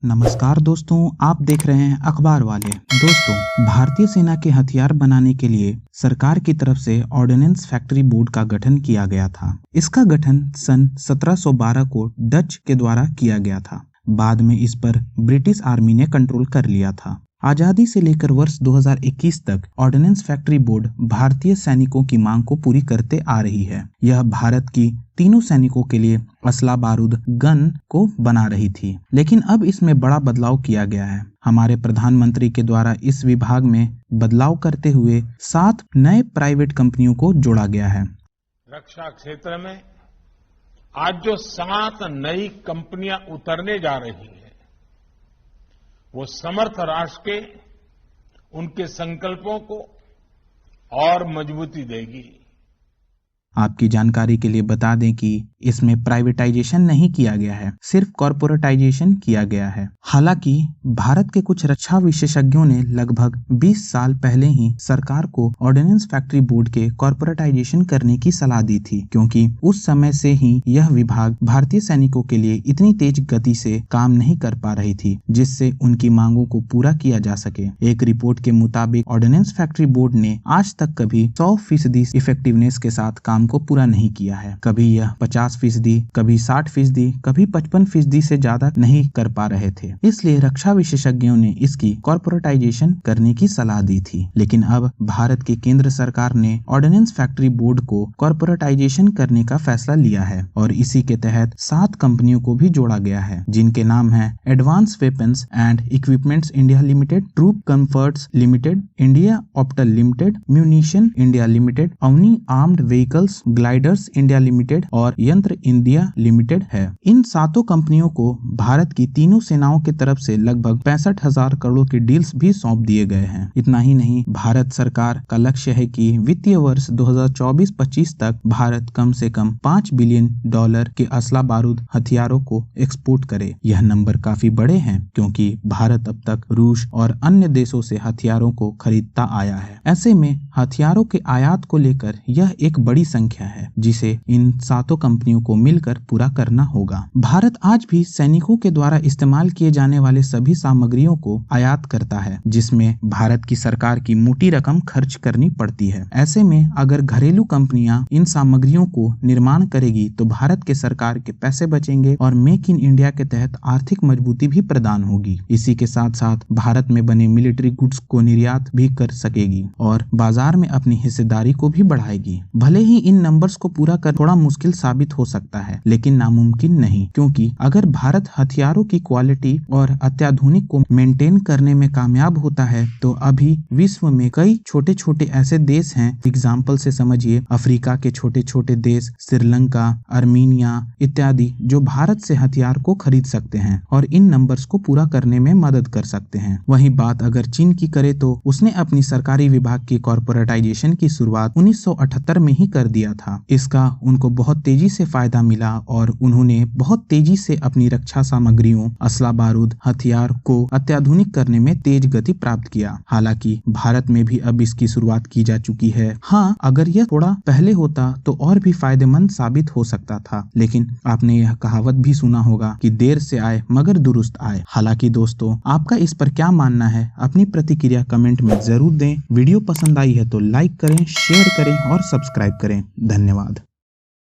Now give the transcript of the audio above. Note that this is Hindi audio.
नमस्कार दोस्तों, आप देख रहे हैं अखबार वाले। दोस्तों, भारतीय सेना के हथियार बनाने के लिए सरकार की तरफ से ऑर्डिनेंस फैक्ट्री बोर्ड का गठन किया गया था। इसका गठन सन 1712 को डच के द्वारा किया गया था। बाद में इस पर ब्रिटिश आर्मी ने कंट्रोल कर लिया था। आजादी से लेकर वर्ष 2021 तक ऑर्डिनेंस फैक्ट्री बोर्ड भारतीय सैनिकों की मांग को पूरी करते आ रही है। यह भारत की तीनों सैनिकों के लिए असला बारूद गन को बना रही थी, लेकिन अब इसमें बड़ा बदलाव किया गया है। हमारे प्रधानमंत्री के द्वारा इस विभाग में बदलाव करते हुए 7 नए प्राइवेट कंपनियों को जोड़ा गया है। रक्षा क्षेत्र में आज जो 7 नई कंपनियां उतरने जा रही है, वो समर्थ राष्ट्र के उनके संकल्पों को और मजबूती देगी। आपकी जानकारी के लिए बता दें कि इसमें प्राइवेटाइजेशन नहीं किया गया है, सिर्फ कॉर्पोरेटाइजेशन किया गया है। हालांकि भारत के कुछ रक्षा विशेषज्ञों ने लगभग 20 साल पहले ही सरकार को ऑर्डिनेंस फैक्ट्री बोर्ड के कॉर्पोरेटाइजेशन करने की सलाह दी थी, क्योंकि उस समय से ही यह विभाग भारतीय सैनिकों के लिए इतनी तेज गति से काम नहीं कर पा रही थी, जिससे उनकी मांगों को पूरा किया जा सके। एक रिपोर्ट के मुताबिक ऑर्डिनेंस फैक्ट्री बोर्ड ने आज तक कभी 100% इफेक्टिवनेस के साथ काम को पूरा नहीं किया है। कभी यह 50%, कभी 60%, कभी 55% से ज्यादा नहीं कर पा रहे थे। इसलिए रक्षा विशेषज्ञों ने इसकी कॉर्पोरेटाइजेशन करने की सलाह दी थी। लेकिन अब भारत की केंद्र सरकार ने ऑर्डिनेंस फैक्ट्री बोर्ड को कॉर्पोरेटाइजेशन करने का फैसला लिया है और इसी के तहत 7 कंपनियों को भी जोड़ा गया है, जिनके नाम है advance weapons and equipments India limited, troop comforts limited, India optel limited, munition India limited, Avani armed vehicles gliders India limited और यंत्र इंडिया लिमिटेड है। इन 7 कंपनियों को भारत की तीनों सेनाओं की तरफ से लगभग 65,000 करोड़ की डील्स भी सौंप दिए गए हैं। इतना ही नहीं, भारत सरकार का लक्ष्य है कि वित्तीय वर्ष 2024-25 तक भारत कम से कम $5 बिलियन के असला बारूद हथियारों को एक्सपोर्ट करे। यह नंबर काफी बड़े हैं, क्योंकि भारत अब तक रूस और अन्य देशों से हथियारों को खरीदता आया है। ऐसे में हथियारों के आयात को लेकर यह एक बड़ी संख्या है, जिसे इन 7 कंपनियों को मिलकर पूरा करना होगा। भारत आज भी सैनिकों के द्वारा इस्तेमाल किए जाने वाले सभी सामग्रियों को आयात करता है, जिसमें भारत की सरकार की मोटी रकम खर्च करनी पड़ती है। ऐसे में अगर घरेलू कंपनियां इन सामग्रियों को निर्माण करेगी तो भारत के सरकार के पैसे बचेंगे और मेक इन इंडिया के तहत आर्थिक मजबूती भी प्रदान होगी। इसी के साथ साथ भारत में बने मिलिट्री गुड्स को निर्यात भी कर सकेगी और बाजार में अपनी हिस्सेदारी को भी बढ़ाएगी। भले ही इन नंबर्स को पूरा कर थोड़ा मुश्किल साबित हो सकता है, लेकिन नामुमकिन नहीं, क्योंकि अगर भारत हथियारों की क्वालिटी और अत्याधुनिक को मेंटेन करने में कामयाब होता है तो अभी विश्व में कई छोटे छोटे ऐसे देश हैं, एग्जाम्पल से समझिए अफ्रीका के छोटे छोटे देश, श्रीलंका, अर्मीनिया इत्यादि, जो भारत से हथियार को खरीद सकते हैं और इन नंबर्स को पूरा करने में मदद कर सकते हैं। वहीं बात अगर चीन की करे तो उसने अपनी सरकारी विभाग की कॉर्पोरेटाइजेशन की शुरुआत 1978 में ही कर दिया था। इसका उनको बहुत तेजी से फायदा मिला और उन्होंने बहुत तेजी से अपनी रक्षा सामग्रियों, असला बारूद, हथियार को अत्याधुनिक करने में तेज गति प्राप्त किया। हालांकि भारत में भी अब इसकी शुरुआत की जा चुकी है। हाँ, अगर यह थोड़ा पहले होता तो और भी फायदेमंद साबित हो सकता था, लेकिन आपने यह कहावत भी सुना होगा कि देर से आए मगर दुरुस्त आए। हालांकि दोस्तों, आपका इस पर क्या मानना है? अपनी प्रतिक्रिया कमेंट में जरूर दें। वीडियो पसंद आई है तो लाइक करें, शेयर करें और सब्सक्राइब करें। धन्यवाद।